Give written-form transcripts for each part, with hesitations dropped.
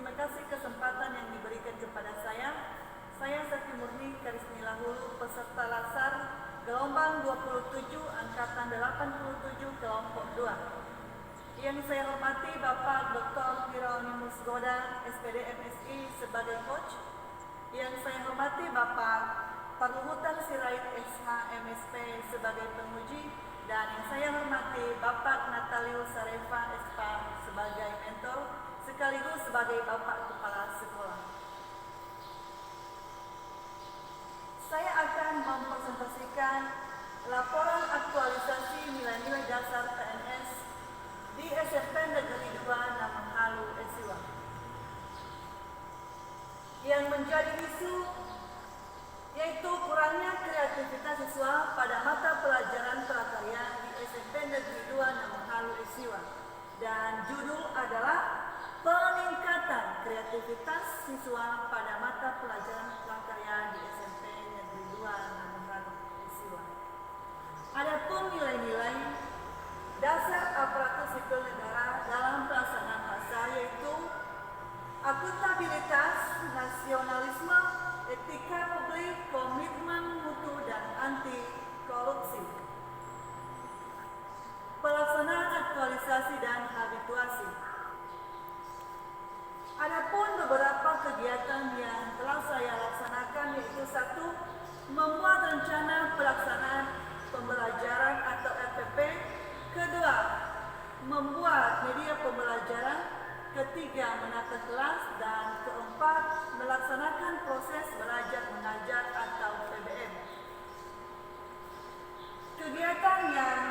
terima kasih kesempatan yang diberikan kepada saya. Saya Sati Murni Karismila Hulu, peserta Lasar gelombang 27 angkatan 87 kelompok 2. Yang saya hormati Bapak Dr. Hieronymus Goda, SPD MSI sebagai coach. Yang saya hormati Bapak Parluhutan Sirait SH MSP sebagai penguji, dan yang saya hormati Bapak Natalius Sarefa SK sebagai mentor sekaligus sebagai Bapak Kepala Sekolah. Saya akan mempresentasikan laporan aktualisasi nilai-nilai dasar PNS di SMP Negeri 2 Namanghalu Esiwa. Yang menjadi isu yaitu kurangnya kreativitas siswa pada mata pelajaran prakarya di SMP Negeri 2 Namanghalu Esiwa. Dan judul adalah peningkatan kreativitas siswa pada mata pelajaran prakarya di SMP Negeri 2 Namanghalu Esiwa. Adapun nilai-nilai dasar aparatur sipil negara dalam pelaksanaan bahasa yaitu akuntabilitas, nasionalisme, etika publik, komitmen mutu, dan anti korupsi. Pelaksanaan aktualisasi dan habituasi. Adapun beberapa kegiatan yang telah saya laksanakan yaitu 1. Membuat rencana pelaksanaan pembelajaran atau RPP. 2. Membuat media pembelajaran. 3. Menata kelas. Dan 4. Melaksanakan proses belajar mengajar atau PBM. Kegiatan yang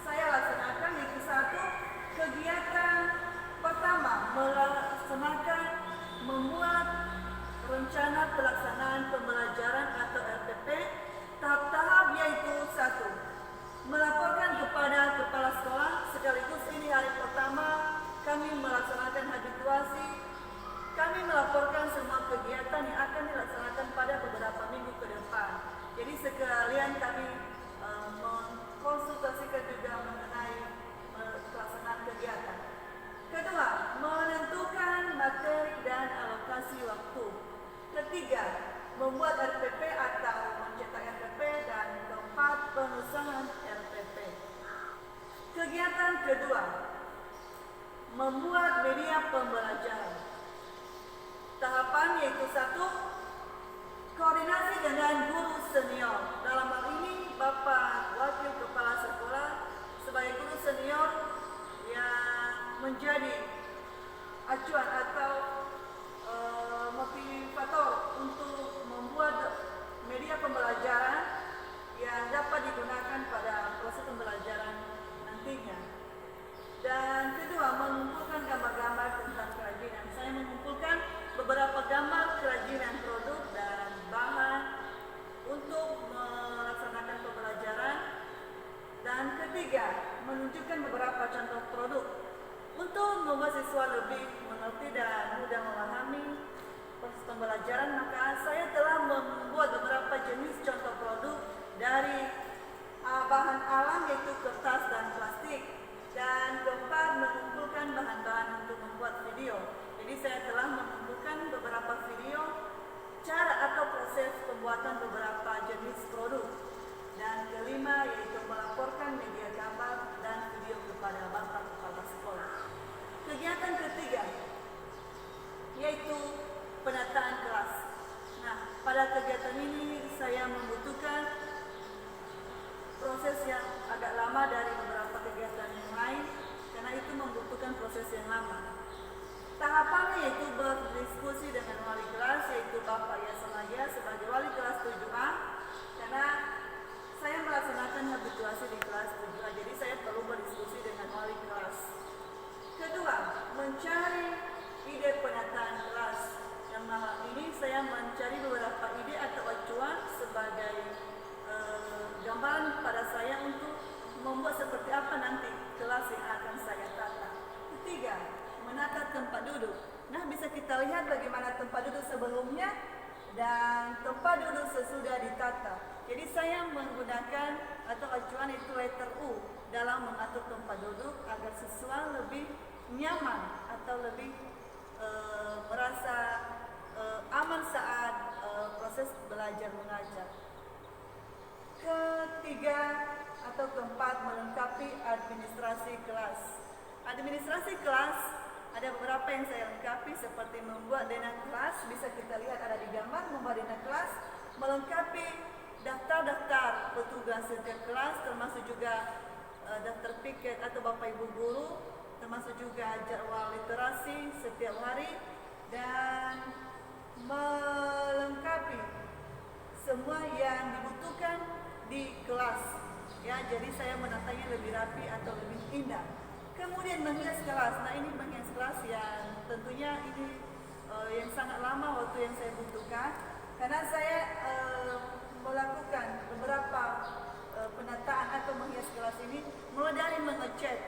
saya laksanakan yaitu 1. Kegiatan pertama melaksanakan membuat rencana pelaksanaan pembelajaran atau RPP. Tahap-tahap yaitu 1. Melaporkan kepada kepala sekolah, sekaligus ini hari pertama kami melaksanakan habituasi. Kami melaporkan semua kegiatan yang akan dilaksanakan pada beberapa minggu ke depan. Jadi sekalian kami mengkonsultasikan juga mengenai pelaksanaan kegiatan. 2. Menentukan materi dan alokasi waktu. 3. Membuat RPP atau mencetak RPP. Dan 4. Pengusahaan RPP. Kegiatan kedua, membuat media pembelajaran. Tahapan yaitu 1. Koordinasi dengan guru senior. Dalam hal ini Bapak Wakil Kepala Sekolah sebagai guru senior yang menjadi acuan atau motivator untuk membuat media pembelajaran yang dapat digunakan pada proses pembelajaran nantinya. Dan kedua, mengumpulkan gambar-gambar tentang kerajinan. Saya mengumpulkan beberapa gambar kerajinan produk dan bahan untuk melaksanakan pembelajaran. Dan ketiga, menunjukkan beberapa contoh produk. Untuk membuat siswa lebih mengerti dan mudah memahami proses pembelajaran, maka saya telah membuat beberapa jenis contoh produk dari bahan alam yaitu kertas dan plastik. Dan keempat, mengumpulkan bahan-bahan untuk membuat video. Jadi saya telah mengumpulkan beberapa video cara atau proses pembuatan beberapa jenis produk. Dan kelima yaitu melaporkan media gambar dan video kepada Bapak Kepala Sekolah. Kegiatan ketiga yaitu penataan kelas. Nah, pada kegiatan ini saya membutuhkan proses yang agak lama dari beberapa kegiatan yang lain karena itu membutuhkan proses yang lama. Tahapannya yaitu berdiskusi dengan wali kelas yaitu Bapak Yasamaya sebagai wali kelas 7A karena saya melaksanakan habituasi di kelas 7A, jadi saya perlu berdiskusi dengan wali kelas. Kedua, mencari ide penataan kelas. Yang malam ini saya mencari beberapa ide atau acuan sebagai gambaran pada saya untuk membuat seperti apa nanti kelas yang akan saya tata. Ketiga, menata tempat duduk. Nah, bisa kita lihat bagaimana tempat duduk sebelumnya dan tempat duduk sesudah ditata. Jadi saya menggunakan atau acuan itu letter U dalam mengatur tempat duduk agar siswa lebih nyaman atau lebih proses belajar mengajar. Ketiga atau keempat, melengkapi administrasi kelas. Administrasi kelas ada beberapa yang saya lengkapi, seperti membuat dana kelas, bisa kita lihat ada di gambar, membuat dana kelas, melengkapi daftar-daftar petugas setiap kelas, termasuk juga daftar piket atau bapak ibu guru, termasuk juga jadwal literasi setiap hari, dan melengkapi semua yang dibutuhkan di kelas. Ya, jadi saya menatanya lebih rapi atau lebih indah. Kemudian menghias kelas. Nah, ini menghias kelas yang tentunya ini yang sangat lama waktu yang saya butuhkan, karena saya melakukan beberapa penataan atau menghias kelas ini mulai dari mengecat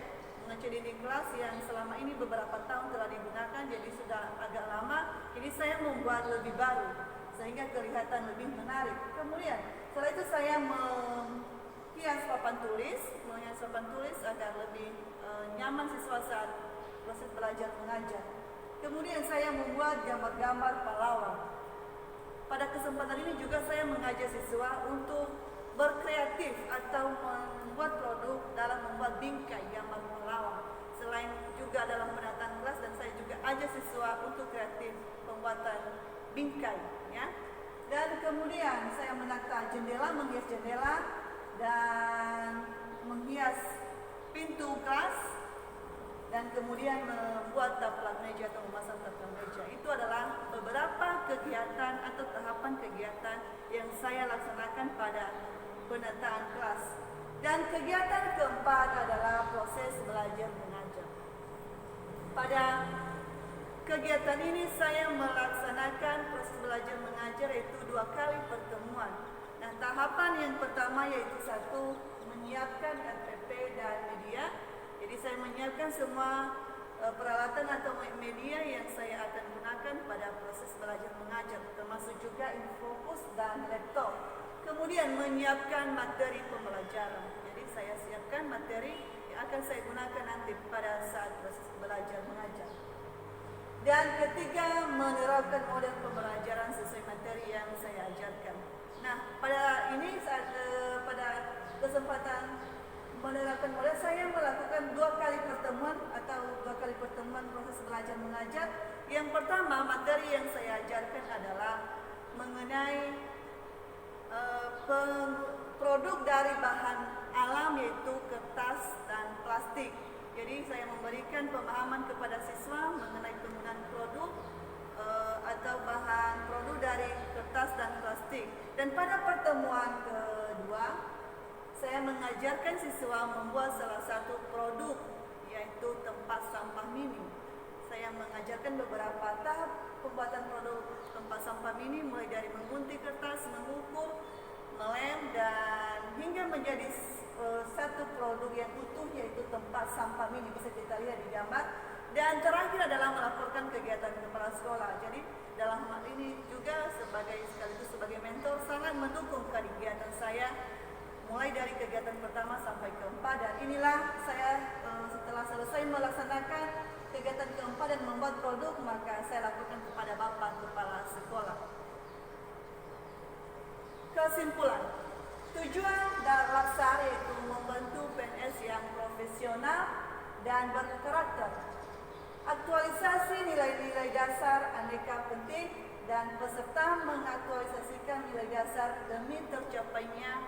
dinding kelas yang selama ini beberapa tahun telah digunakan, jadi sudah agak lama. Jadi saya membuat lebih baru sehingga kelihatan lebih menarik. Kemudian setelah itu saya menghias papan tulis agar lebih nyaman siswa saat proses belajar mengajar. Kemudian saya membuat gambar-gambar pahlawan. Pada kesempatan ini juga saya mengajak siswa untuk berkreatif atau membuat produk dalam membuat bingkai gambar pahlawan. Selain juga dalam penataan kelas, dan saya juga ajak siswa untuk kreatif pembuatan bingkai, ya. Dan kemudian saya menata jendela, menghias jendela dan menghias pintu kelas, dan kemudian membuat taplak meja atau memasang taplak meja. Itu adalah beberapa kegiatan atau tahapan kegiatan yang saya laksanakan pada penataan kelas. Dan kegiatan keempat adalah proses belajar mengajar. Pada kegiatan ini saya melaksanakan proses belajar mengajar yaitu 2 kali pertemuan. Nah, tahapan yang pertama yaitu 1, menyiapkan RPP dan media. Jadi saya menyiapkan semua peralatan atau media yang saya akan gunakan pada proses belajar mengajar, termasuk juga infocus dan laptop. Kemudian menyiapkan materi pembelajaran. Jadi saya siapkan materi yang akan saya gunakan nanti pada saat proses belajar mengajar. Dan ketiga, menerapkan model pembelajaran sesuai materi yang saya ajarkan. Nah, pada ini pada kesempatan menerapkan model, saya melakukan 2 kali pertemuan atau 2 kali pertemuan proses belajar mengajar. Yang pertama, materi yang saya ajarkan adalah mengenai produk dari bahan alam, yaitu kertas dan plastik. Jadi saya memberikan pemahaman kepada siswa mengenai penggunaan produk atau bahan produk dari kertas dan plastik. Dan pada pertemuan kedua, saya mengajarkan siswa membuat salah satu produk, yaitu tempat sampah mini. Saya mengajarkan beberapa tahap pembuatan produk tempat sampah mini, mulai dari menggunting kertas, mengukur, melem, dan hingga menjadi satu produk yang utuh, yaitu tempat sampah mini, bisa kita lihat di gambar. Dan terakhir adalah melaporkan kegiatan kepala sekolah. Jadi dalam hal ini juga sekaligus sebagai mentor sangat mendukung kegiatan saya mulai dari kegiatan pertama sampai keempat. Dan inilah saya setelah selesai melaksanakan kegiatan keempat dan membuat produk, maka saya lakukan kepada Bapak Kepala Sekolah. Kesimpulan, tujuan dan laksar yaitu membantu PNS yang profesional dan berkarakter, aktualisasi nilai-nilai dasar aneka penting, dan peserta mengaktualisasikan nilai dasar demi tercapainya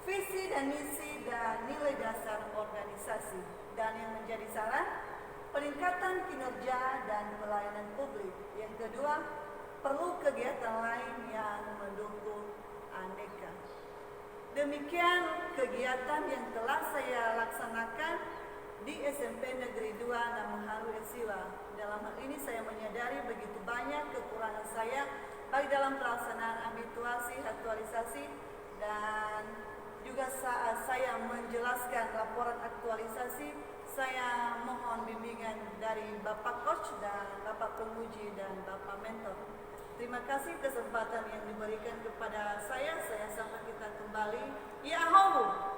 visi dan misi dan nilai dasar organisasi. Dan yang menjadi saran, peningkatan kinerja dan pelayanan publik. Yang kedua, perlu kegiatan lain yang mendukung aneka. Demikian kegiatan yang telah saya laksanakan di SMP Negeri 2 Namaharu Esiwa. Dalam hal ini saya menyadari begitu banyak kekurangan saya, baik dalam pelaksanaan habituasi, aktualisasi, dan juga saat saya menjelaskan laporan aktualisasi, saya mohon bimbingan dari Bapak Coach dan Bapak Penguji dan Bapak Mentor. Terima kasih kesempatan yang diberikan kepada saya sampai kita kembali. Yahoo!